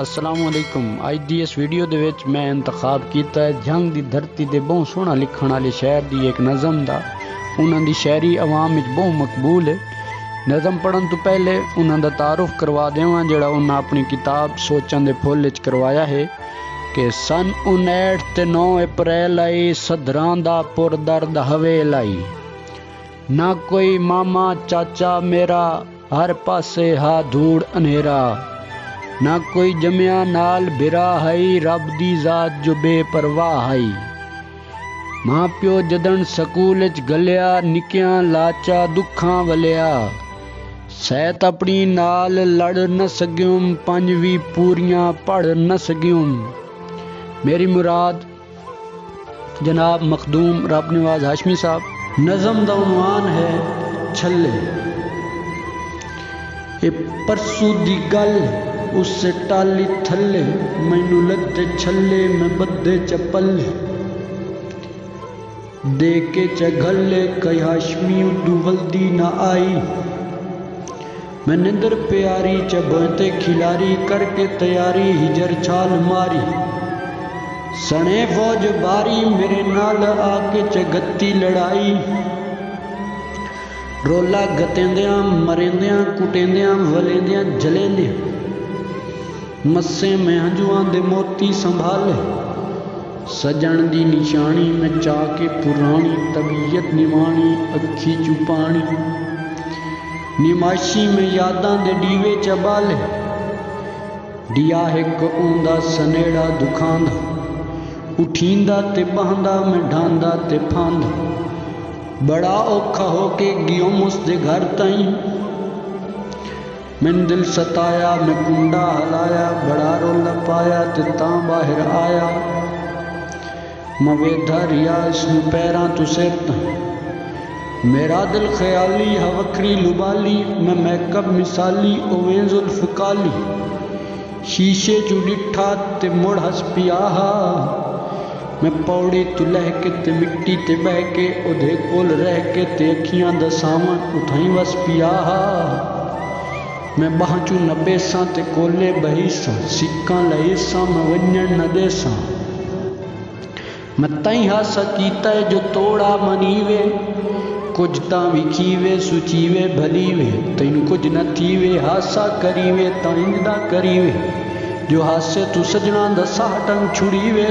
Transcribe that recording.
असलामुअलैकुम। अज दी इस वीडियो दे विच मैं इंतखाब किया है जंग दी धरती दे बहुत सोहना लिखण वाले शायर दी एक नज़म दा। उन्हां दी शायरी अवाम विच बहुत मकबूल है। नज़म पढ़न तो पहले उन्हां दा तारुफ करवा देवां जिहड़ा उन्हां अपनी किताब सोचां दे फुल विच करवाया है कि सन 59 ते 9 अप्रैल आई सदरां दा पुरदर्द हवेल आई। ना कोई मामा चाचा मेरा हर पासे हा धूड़ अनेरा। ना कोई जमिया नाल बिरा हई रब दी जात जो बेपरवाह हई। मां प्यो जदन सकूल च गलिया निकिया लाचा दुखां वलिया। सैत अपनी नाल लड़ न सग्युम पंजवी पूरियां पढ़ न सग्युम। मेरी मुराद जनाब मखदूम रब नवाज हाशमी साहब। नज़म दा उन्वान है छल्ले। ए परसू दी गल उससे टाली थले मैनू लद्दे छल्ले मैं बद्दे चपले। दे के चगले कई हाशमी उदू वल्दी ना आई। मैं निंदर प्यारी चबते खिलारी करके तैयारी हिजर छाल मारी। सने फौज बारी मेरे नाल आके चगत्ती लड़ाई। रोला गतेंदियां मरेंदियां कुटेंदियां वलेंदियां जलेंदियां। मस्से में हंजुआं दे मोती संभाले। सजन दी निशानी में चाके पुरानी तबीयत निवाणी अखी चुपानी। निमाशी में यादां दे डीवे चबाले। डिया हिक ऊंदा सनेड़ा दुखांदा उठींदा ते बहंदा मैं ढांदा ते फांदा। बड़ा औखा होके गियोम उसदे घर ताईं। मैंने दिल सताया मैं कुंडा हलाया बड़ा रोला पाया ते तां बाहर आया। मवेधा रिया इसनू पैरां तो सेता। मेरा दिल ख्याली हा वखरी लुबाली मैं मैकअप मिसाली ओवें जुल्फ काली। शीशे चू डिठा ते मुड़ हस पिया। मैं पौड़ी तू लह के ते मिट्टी ते बह के ओदे कोल रह के ते अखियां दा सावन उठाई वस पिया। मैं बाहचू न बेसा ते कोले बहीसा सिक्का लईसा मैं वंजन न देसा। मैं तई हासा कीता है जो तोड़ा मनीवे कुछ तां विखीवे सुचीवे भलीवे। तैनू कुछ न थीवे हासा करीवे तां इंजदा करीवे जो हासे तू सजना दा साह टंग छुड़ीवे।